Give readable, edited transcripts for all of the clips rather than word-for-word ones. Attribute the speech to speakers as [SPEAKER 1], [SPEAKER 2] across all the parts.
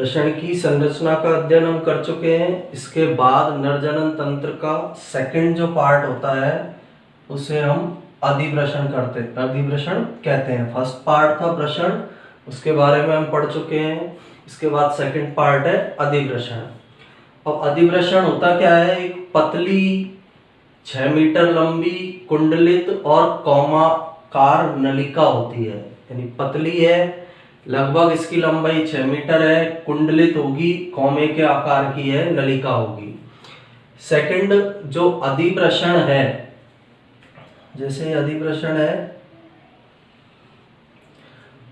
[SPEAKER 1] वृषण की संरचना का अध्ययन हम कर चुके हैं। इसके बाद नरजनन तंत्र का सेकंड जो पार्ट होता है उसे हम अधिवृषण कहते हैं। फर्स्ट पार्ट था वृषण, उसके बारे में हम पढ़ चुके हैं। इसके बाद सेकंड पार्ट है अधिवृषण। अब अधिवृषण होता क्या है? एक पतली 6 मीटर लंबी कुंडलित और कौमाकार नलिका होती है, यानी पतली है, लगभग इसकी लंबाई 6 मीटर है, कुंडलित होगी, कौमे के आकार की है, नलिका होगी। सेकंड जो अधिवृषण है, जैसे अधिवृषण है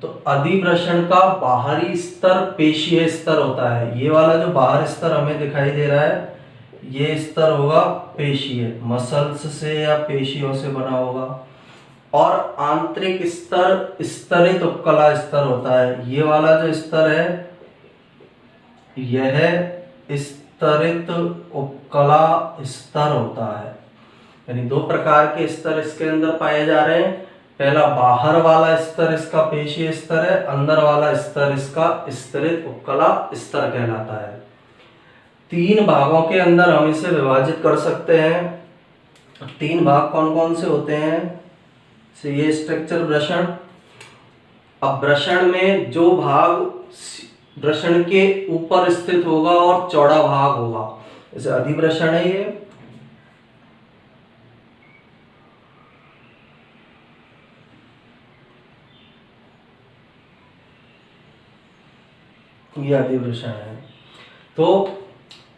[SPEAKER 1] तो अधिवृषण का बाहरी स्तर पेशीय स्तर होता है। ये वाला जो बाहर स्तर हमें दिखाई दे रहा है ये स्तर होगा पेशीय, मसल्स से या पेशियों से बना होगा। और आंतरिक स्तर स्तरित उपकला स्तर होता है। ये वाला जो स्तर है यह स्तरित उपकला स्तर होता है। यानी दो प्रकार के स्तर इसके अंदर पाए जा रहे हैं। पहला बाहर वाला स्तर इसका पेशीय स्तर है, अंदर वाला स्तर इसका स्तरित उपकला स्तर कहलाता है। 3 भागों के अंदर हम इसे विभाजित कर सकते हैं। 3 भाग कौन कौन से होते हैं? से ये स्ट्रक्चर वृषण। अब वृषण में जो भाग वृषण के ऊपर स्थित होगा और चौड़ा भाग होगा, जैसे अधिवृषण है ये अधिवृषण है। तो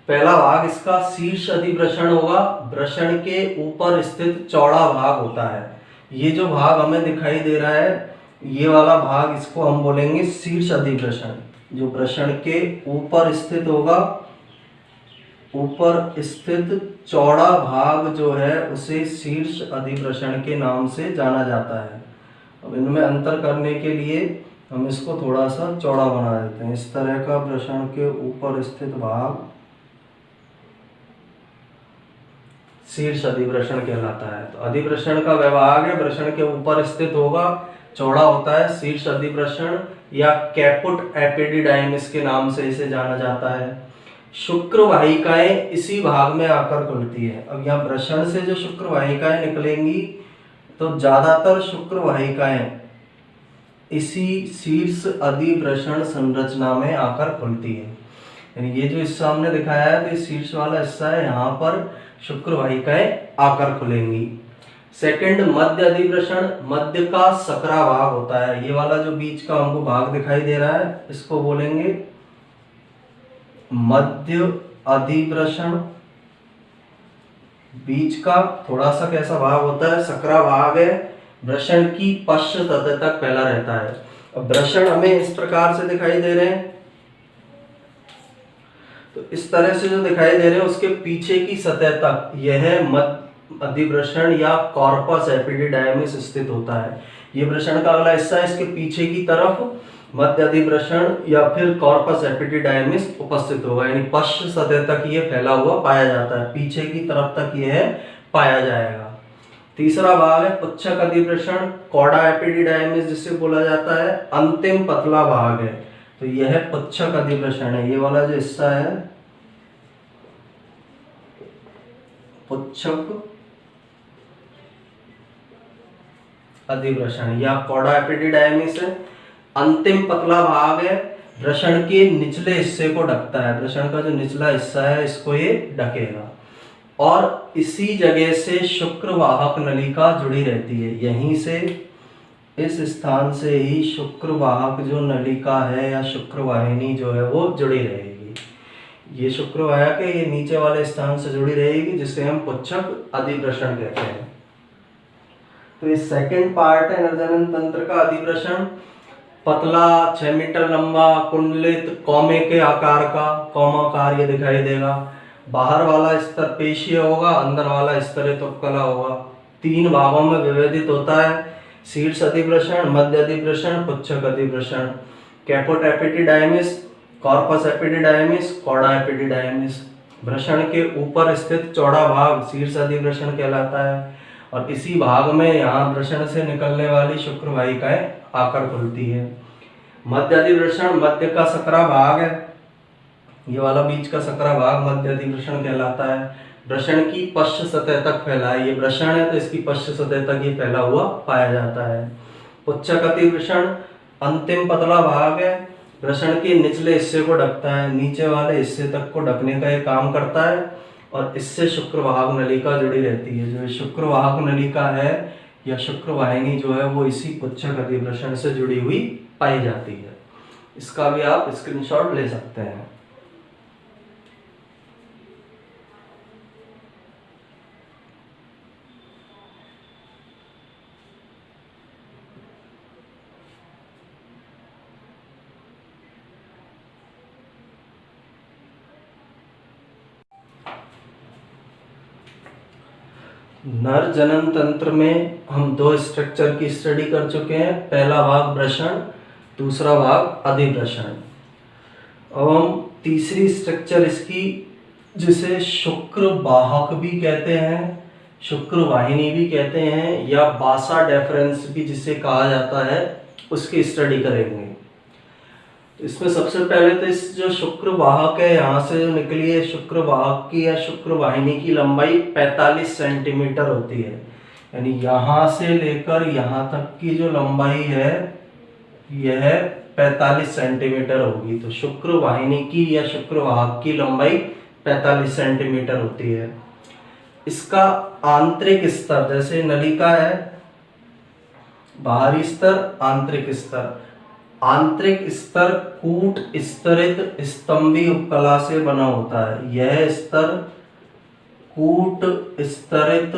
[SPEAKER 1] पहला भाग इसका शीर्ष अधिवृषण होगा। वृषण के ऊपर स्थित चौड़ा भाग होता है। ये जो भाग हमें दिखाई दे रहा है ये वाला भाग, इसको हम बोलेंगे शीर्ष अधिवृषण। जो वृषण के ऊपर स्थित होगा, ऊपर स्थित चौड़ा भाग जो है उसे शीर्ष अधिवृषण के नाम से जाना जाता है। अब इनमें अंतर करने के लिए हम इसको थोड़ा सा चौड़ा बना देते हैं। इस तरह का वृषण के ऊपर स्थित भाग शीर्ष अधिवृषण कहलाता है। तो अधिवृषण का विभाग है, वृषण के ऊपर स्थित होगा, चौड़ा होता है, शीर्ष अधिवृषण या कैपुट एपिडिडाइमिस के नाम से इसे जाना जाता है। शुक्र वाहिकाएं इसी भाग में आकर खुलती है। अब यहाँ वृषण से जो शुक्र वाहिकाएं निकलेंगी तो ज्यादातर शुक्र वाहिकाएं इसी शीर्ष अधिवृषण संरचना में आकर खुलती है। यानी ये जो इस सामने दिखाया है तो ये शीर्ष वाला हिस्सा है, यहाँ पर शुक्र वाहिकाएं आकर खुलेंगी। सेकंड मध्य अधिवृषण, मध्य का सकरा भाग होता है। ये वाला जो बीच का हमको भाग दिखाई दे रहा है इसको बोलेंगे मध्य अधिवृषण। बीच का थोड़ा सा कैसा भाग होता है? सकरा भाग है, वृषण की पश्च सतह तक फैला रहता है। अब वृषण हमें इस प्रकार से दिखाई दे रहे हैं, तो इस तरह से जो दिखाई दे रहे हैं उसके पीछे की सतह तक यह मध्य अधिवृषण या कॉर्पस एपिडिडायमिस स्थित होता है। ये वृषण का अगला हिस्सा है, इसके पीछे की तरफ मध्य अधिवृषण या फिर कॉर्पस एपिडिडायमिस उपस्थित होगा, यानी पश्च सतह तक ये फैला हुआ पाया जाता है, पीछे की तरफ तक यह पाया जाएगा। तीसरा भाग है पुच्छक अधिवृषण, कॉडा एपिडिडायमिस जिसे बोला जाता है, अंतिम पतला भाग है। तो यह पुच्छक अधिवृषण है। ये वाला जो हिस्सा है पुच्छक अधिवृषण या कॉडा एपिडिडायमिस है। अंतिम पतला भाग है, वृषण के निचले हिस्से को ढकता है। वृषण का जो निचला हिस्सा है इसको ये ढकेगा और इसी जगह से शुक्र वाहक नलिका जुड़ी रहती है। यहीं से, इस स्थान से ही शुक्र वाहक जो नलिका है या शुक्र वाहिनी जो है वो जुड़ी रहेगी। ये शुक्र वाहक है, ये नीचे वाले स्थान से जुड़ी रहेगी जिसे हम पुच्छक अधिवृषण कहते हैं। तो ये सेकंड पार्ट है नरजनन तंत्र का, अधिवृषण। पतला 6 मीटर लंबा कुंडलित कौमे के आकार का, कौमाकार ये दिखाई देगा। बाहर वाला स्तर पेशीय होगा, अंदर वाला स्तरित उपकला होगा। 3 भागों में विभाजित होता है, शीर्ष अधिवृषण, मध्य अधिवृषण, पुच्छक अधिवृषण। Caput epididymis, corpus epididymis, cauda epididymis. वृषण के ऊपर स्थित चौड़ा भाग शीर्ष अधिवृषण कहलाता है और इसी भाग में यहाँ वृषण से निकलने वाली शुक्र वाहिकाएं आकर खुलती है। मध्य अधिवृषण, मध्य का सकरा भाग है, ये वाला बीच का सकरा भाग मध्य अधिवृषण कहलाता है। वृषण की पश्च सतह तक फैला है, ये वृषण है तो इसकी पश्च सतह तक ये फैला हुआ पाया जाता है। पुच्छक अधिवृषण अंतिम पतला भाग है, वृषण के निचले हिस्से को ढकता है, नीचे वाले हिस्से तक को ढकने का ये काम करता है और इससे शुक्रवाहक नलिका जुड़ी रहती है। जो शुक्रवाहक नलिका है या शुक्रवाहिनी जो है वो इसी पुच्छक अधिवृषण से जुड़ी हुई पाई जाती है। इसका भी आप स्क्रीनशॉट ले सकते हैं। नर जनन तंत्र में हम दो स्ट्रक्चर की स्टडी कर चुके हैं, पहला भाग वृषण, दूसरा भाग अधिवृषण। अब हम तीसरी स्ट्रक्चर इसकी, जिसे शुक्र वाहक भी कहते हैं, शुक्र वाहिनी भी कहते हैं, या बासा डेफरेंस भी जिसे कहा जाता है, उसकी स्टडी करेंगे। इसमें सबसे पहले तो इस जो शुक्र वाहक है, यहाँ से जो निकली है शुक्र वाहक की या शुक्र वाहिनी की लंबाई 45 सेंटीमीटर होती है। यानी यहाँ से लेकर यहाँ तक की जो लंबाई है यह 45 सेंटीमीटर होगी। तो शुक्र वाहिनी की या शुक्र वाहक की लंबाई 45 सेंटीमीटर होती है। इसका आंतरिक स्तर, जैसे नलिका है, बाहरी स्तर, आंतरिक स्तर। आंतरिक स्तर कूट स्तरित स्तंभी उपकला से बना होता है। यह स्तर कूट स्तरित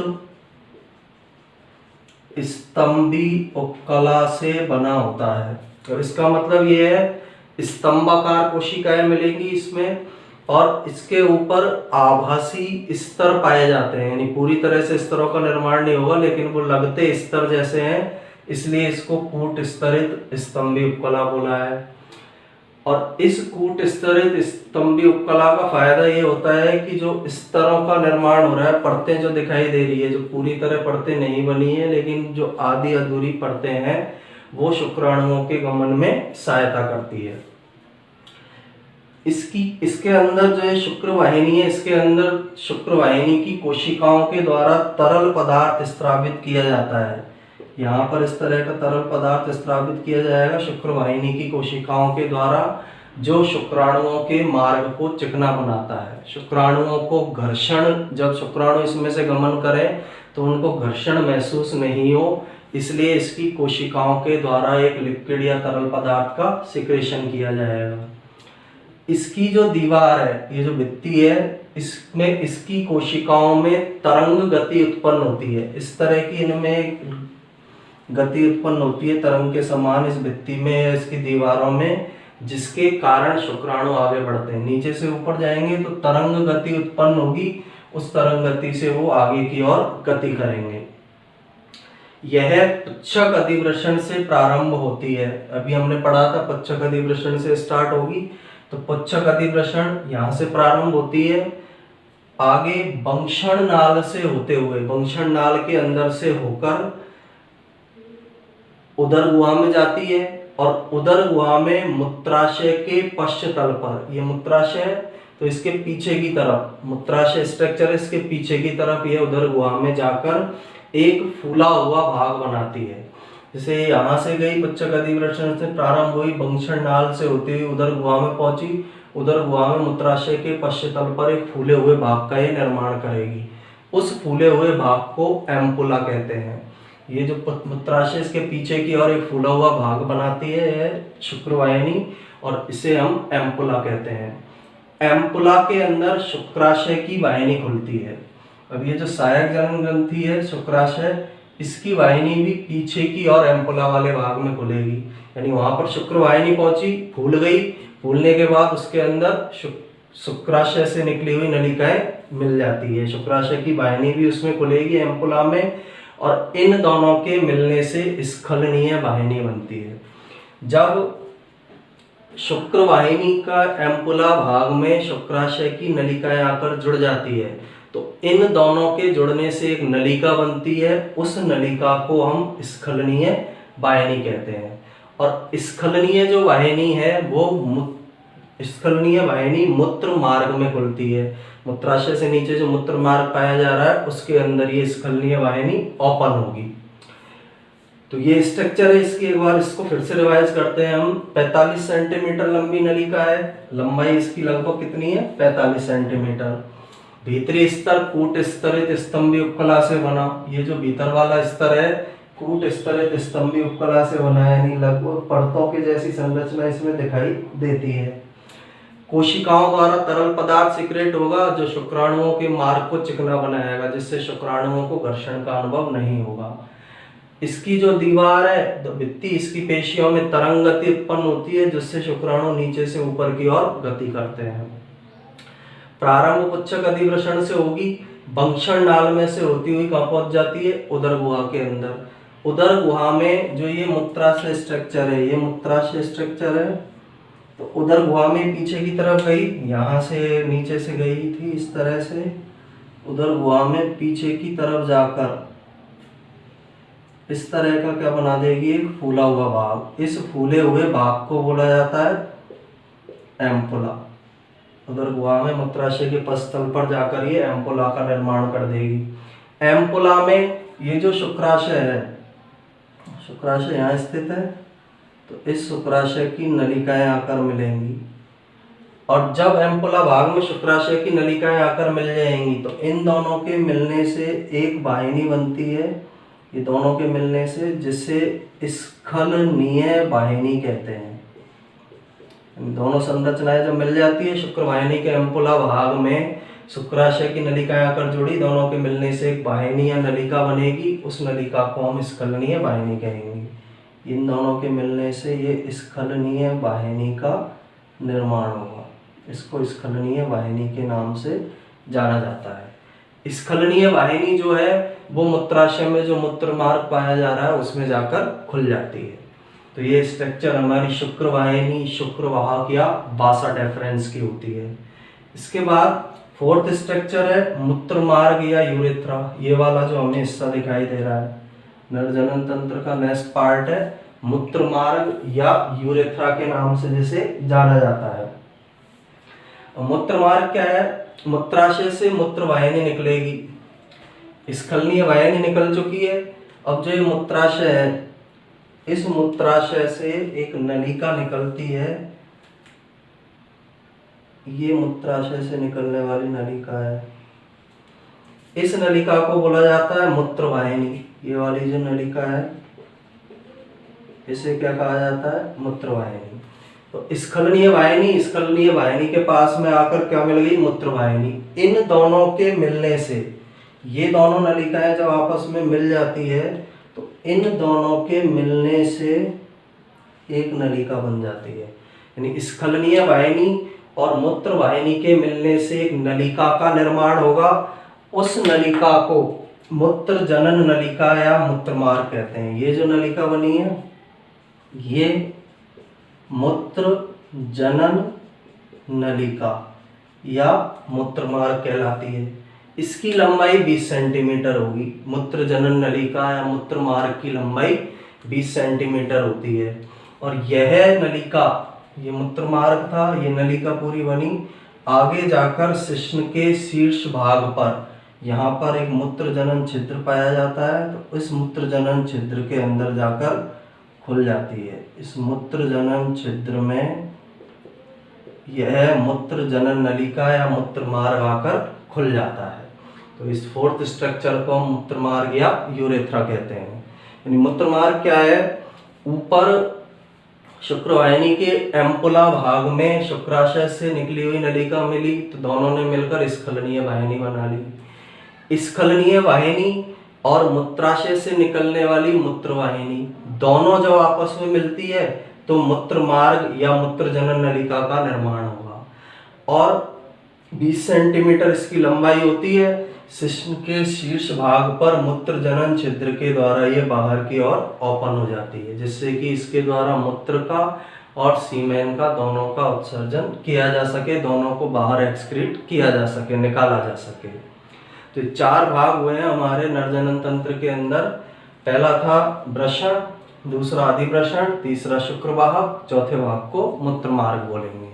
[SPEAKER 1] स्तंभी उपकला से बना होता है। तो इसका मतलब यह है स्तंभाकार कोशिकाएं मिलेंगी इसमें, और इसके ऊपर आभासी स्तर पाए जाते हैं। यानी पूरी तरह से स्तरों का निर्माण नहीं होगा, लेकिन वो लगते स्तर जैसे हैं, इसलिए इसको कूट स्तरित स्तंभी उपकला बोला है। और इस कूट स्तरित स्तंभी उपकला का फायदा ये होता है कि जो स्तरों का निर्माण हो रहा है, परतें जो दिखाई दे रही है, जो पूरी तरह परतें नहीं बनी है लेकिन जो आधी अधूरी परतें हैं, वो शुक्राणुओं के गमन में सहायता करती है। इसके अंदर जो है शुक्र वाहिनी है, इसके अंदर शुक्र वाहिनी की कोशिकाओं के द्वारा तरल पदार्थ स्रावित किया जाता है। यहाँ पर इस तरह का तरल पदार्थ स्रावित किया जाएगा शुक्र वाहिनी की कोशिकाओं के द्वारा, जो शुक्राणुओं के मार्ग को चिकना बनाता है। शुक्राणुओं को घर्षण, जब शुक्राणु इसमें से गमन करें तो उनको घर्षण महसूस नहीं हो, इसलिए इसकी कोशिकाओं के द्वारा एक लिक्विड या तरल पदार्थ का सिक्रेशन किया जाएगा। इसकी जो दीवार है, ये जो भित्ति है, इसमें इसकी कोशिकाओं में तरंग गति उत्पन्न होती है। इस तरह की इनमें गति उत्पन्न होती है तरंग के समान इस भित्ति में या इसकी दीवारों में, जिसके कारण शुक्राणु आगे बढ़ते हैं। नीचे से ऊपर जाएंगे तो तरंग गति उत्पन्न होगी, उस तरंग गति से वो आगे की ओर गति करेंगे। यह पुच्छक अधिवृषण से प्रारंभ होती है। अभी हमने पढ़ा था पुच्छक अधिवृषण से स्टार्ट होगी, तो पुच्छक अधिवृषण यहाँ से प्रारंभ होती है, आगे वंक्षण नाल से होते हुए, वंक्षण नाल के अंदर से होकर उदर गुहा में जाती है, और उदर गुहा में मूत्राशय के पश्च तल पर, ये मूत्राशय है तो इसके पीछे की तरफ, मूत्राशय स्ट्रक्चर इसके पीछे की तरफ ये उदर गुहा में जाकर एक फूला हुआ भाग बनाती है। जैसे यहाँ से गई पुच्छक अधिवृषण से प्रारंभ हुई, वंक्षण नाल से होती हुई उदर गुहा में पहुंची, उदर गुहा में मूत्राशय के पश्च तल पर एक फूले हुए भाग का ये निर्माण करेगी। उस फूले हुए भाग को एम्पुला कहते हैं। ये जो मूत्राशय इसके पीछे की और एक फूला हुआ भाग बनाती है शुक्रवाहिनी, और इसे हम एम्पुला कहते हैं। एम्पुला के अंदर शुक्राशय की वाहिनी खुलती है। अब ये जो सहायक जनन ग्रंथि है शुक्राशय, इसकी वाहिनी भी पीछे की और एम्पुला वाले भाग में खुलेगी। यानी वहां पर शुक्र वाहिनी पहुंची, फूल गई, फूलने के बाद उसके अंदर शुक्राशय से निकली हुई नलिकाएं मिल जाती है। शुक्राशय की वाहिनी भी उसमें खुलेगी एम्पुला में, और इन दोनों के मिलने से स्खलनीय वाहिनी बनती है। जब शुक्र वाहिनी का एम्पुला भाग में शुक्राशय की नलिकाएं आकर जुड़ जाती है, तो इन दोनों के जुड़ने से एक नलिका बनती है। उस नलिका को हम स्खलनीय वाहिनी कहते हैं। और स्खलनीय जो वाहिनी है वो स्खलनीय वाहिनी मूत्र मार्ग में खुलती है। मूत्राशय से नीचे जो मूत्र मार्ग पाया जा रहा है उसके अंदर ये स्खलनीय वाहिनी ओपन होगी। तो ये स्ट्रक्चर है इसकी, एक बार इसको फिर से रिवाइज करते हैं हम। 45 सेंटीमीटर लंबी नलिका है, लंबाई इसकी लगभग कितनी है, 45 सेंटीमीटर। भीतरी स्तर कूट स्तरित स्तंभी उपकला से बना। ये जो भीतर वाला स्तर है कूट स्तरित स्तंभी उपकला से बना है, यानी लगभग परतों के जैसी संरचना इसमें दिखाई देती है। कोशिकाओं द्वारा तरल पदार्थ सिक्रेट होगा जो शुक्राणुओं के मार्ग को चिकना बनाएगा, जिससे शुक्राणुओं को घर्षण का अनुभव नहीं होगा। इसकी जो दीवार है भित्ति, इसकी पेशियों में तरंग गति उत्पन्न होती है, जिससे शुक्राणु नीचे से ऊपर की ओर गति करते हैं। प्रारंभ पुच्छक अधिवृषण से होगी, बंक्षण नाल में से होती हुई कहाँ पहुंच जाती है, उदर गुहा के अंदर। उदर गुहा में जो ये मूत्राशय स्ट्रक्चर है, ये मूत्राशय स्ट्रक्चर है, तो उदर गुहा में पीछे की तरफ गई, यहाँ से नीचे से गई थी इस तरह से, उदर गुहा में पीछे की तरफ जाकर इस तरह का क्या बना देगी, एक फूला हुआ भाग। इस फूले हुए भाग को बोला जाता है एम्पुला। उदर गुहा में मूत्राशय के पस्थल पर जाकर ये एम्पुला का निर्माण कर देगी। एम्पुला में ये जो शुक्राशय है, शुक्राशय यहाँ स्थित है, तो इस शुक्राशय की नलिकाएं आकर मिलेंगी, और जब एम्पुला भाग में शुक्राशय की नलिकाएं आकर मिल जाएंगी तो इन दोनों के मिलने से एक वाहिनी बनती है, ये दोनों के मिलने से, जिसे स्खलनीय वाहिनी कहते हैं। दोनों संरचनाएं जब मिल जाती है शुक्र वाहिनी के एम्पुला भाग में, शुक्राशय की नलिकाएं आकर जुड़ी, दोनों के मिलने से एक वाहिनी या नलिका बनेगी, उस नलिका को हम स्खलनीय वाहिनी कहेंगे। इन दोनों के मिलने से ये स्खलनीय वाहिनी का निर्माण होगा, इसको स्खलनीय वाहिनी के नाम से जाना जाता है। स्खलनीय वाहिनी जो है वो मूत्राशय में जो मूत्र मार्ग पाया जा रहा है उसमें जाकर खुल जाती है। तो ये स्ट्रक्चर हमारी शुक्र वाहिनी, शुक्र वाहक या बासा डेफरेंस की होती है। इसके बाद फोर्थ स्ट्रक्चर है मूत्र मार्ग या यूरेथ्रा। ये वाला जो हमें हिस्सा दिखाई दे रहा है नरजनन तंत्र का नेक्स्ट पार्ट है मूत्र मार्ग या यूरेथ्रा के नाम से जिसे जाना जाता है। मूत्र मार्ग क्या है, मूत्राशय से मूत्र वाहिनी निकलेगी, स्खलनीय वाहिनी निकल चुकी है। अब जो ये मूत्राशय है, इस मूत्राशय से एक नलिका निकलती है, ये मूत्राशय से निकलने वाली नलिका है। इस नलिका को बोला जाता है मूत्र वाहिनी। ये वाली जो नलिका है इसे क्या कहा जाता है, मूत्र वाहिनी। तो स्खलनीय वाहिनी, स्खलनीय वाहिनी के पास में आकर क्या मिल गई, मूत्र वाहिनी। इन दोनों के मिलने से, ये दोनों नलिकाएं जब आपस में मिल जाती है तो इन दोनों के मिलने से एक नलिका बन जाती है। यानी स्खलनीय वाहिनी और मूत्र वाहिनी के मिलने से एक नलिका का निर्माण होगा। उस नलिका को मूत्र जनन नलिका या मूत्र मार्ग कहते हैं। ये जो नलिका बनी है ये मूत्र जनन नलिका या मूत्र मार्ग कहलाती है। इसकी लंबाई 20 सेंटीमीटर होगी। मूत्र जनन नलिका या मूत्र मार्ग की लंबाई 20 सेंटीमीटर होती है। और यह नलिका, ये मूत्र मार्ग था, ये नलिका पूरी बनी, आगे जाकर शिश्न के शीर्ष भाग पर यहाँ पर एक मूत्र जनन छिद्र पाया जाता है। तो इस मूत्र जनन छिद्र के अंदर जाकर खुल जाती है। इस मूत्र जनन छिद्र में यह मूत्र जनन नलिका या मूत्र मार्ग आकर खुल जाता है। तो इस फोर्थ स्ट्रक्चर को हम मूत्र मार्ग या यूरेथ्रा कहते हैं। यानी मूत्र मार्ग क्या है, ऊपर शुक्र वाहिनी के एम्पुला भाग में शुक्राशय से निकली हुई नलिका मिली, तो दोनों ने मिलकर स्खलनीय वाहिनी बना ली। स्खलनीय वाहिनी और मूत्राशय से निकलने वाली मूत्र वाहिनी दोनों जब आपस में मिलती है तो मूत्र मार्ग या मूत्र जनन नलिका का निर्माण होगा। और 20 सेंटीमीटर इसकी लंबाई होती है। शिश्न के शीर्ष भाग पर मूत्र जनन छिद्र के द्वारा ये बाहर की ओर ओपन हो जाती है, जिससे कि इसके द्वारा मूत्र का और सीमेन का दोनों का उत्सर्जन किया जा सके, दोनों को बाहर एक्सक्रीट किया जा सके, निकाला जा सके। तो 4 भाग हुए हैं हमारे नरजनन तंत्र के अंदर। पहला था वृषण, दूसरा अधिवृषण, तीसरा शुक्रवाहक, चौथे भाग को मूत्र मार्ग बोलेंगे।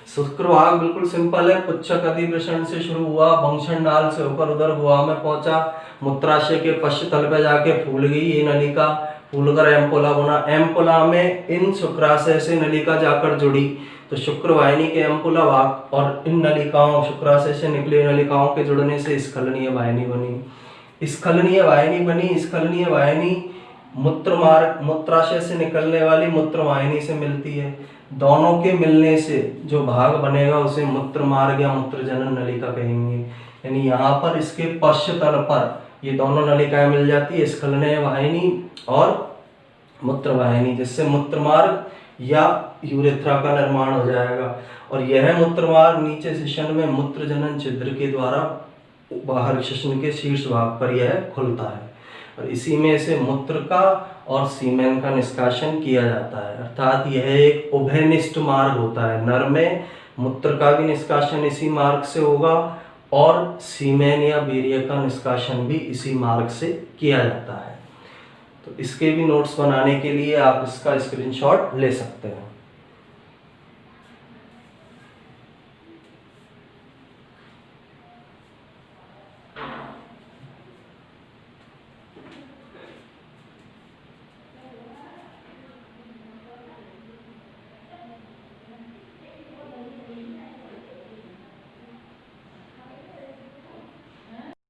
[SPEAKER 1] शुक्रवाग बिल्कुल सिंपल है, पुच्छक अधिवृषण से शुरू हुआ, भंक्षण नाल से होकर उधर गुहा में पहुंचा, मूत्राशय के पश्च तल पे जाके फूल गई ये नलिका, फूलकर एम्पोला बना, एम्पोला में इन शुक्राशय से नलिका जाकर जुड़ी, तो शुक्रवाहिनी के एम्पोला भाग और इन नलिकाओं शुक्राशय से निकली नलिकाओं के जुड़ने से स्खलनीय वाहिनी बनी। स्खलनीय वाहिनी बनी, स्खलनीय वाहिनी मूत्र मार्ग मूत्राशय से निकलने वाली मूत्र वाहिनी से मिलती है। दोनों के मिलने से जो भाग बनेगा उसे मूत्र मार्ग या मूत्रजनन नलिका कहेंगे। यानी यहाँ पर इसके पश्च तल पर ये दोनों नलिकाएं मिल जाती है, स्खलनीय वाहिनी और मूत्र वाहिनी, जिससे मूत्र मार्ग या यूरेथ्रा का निर्माण हो जाएगा। और यह मूत्र मार्ग नीचे शिशन में मूत्रजनन छिद्र के द्वारा बाहर शिशन के शीर्ष भाग पर यह खुलता है और इसी में से मूत्र का और सीमेन का निष्कासन किया जाता है। अर्थात यह एक उभयनिष्ठ मार्ग होता है। नर में मूत्र का भी निष्कासन इसी मार्ग से होगा और सीमेन या वीर्य का निष्कासन भी इसी मार्ग से किया जाता है। तो इसके भी नोट्स बनाने के लिए आप इसका स्क्रीनशॉट ले सकते हैं।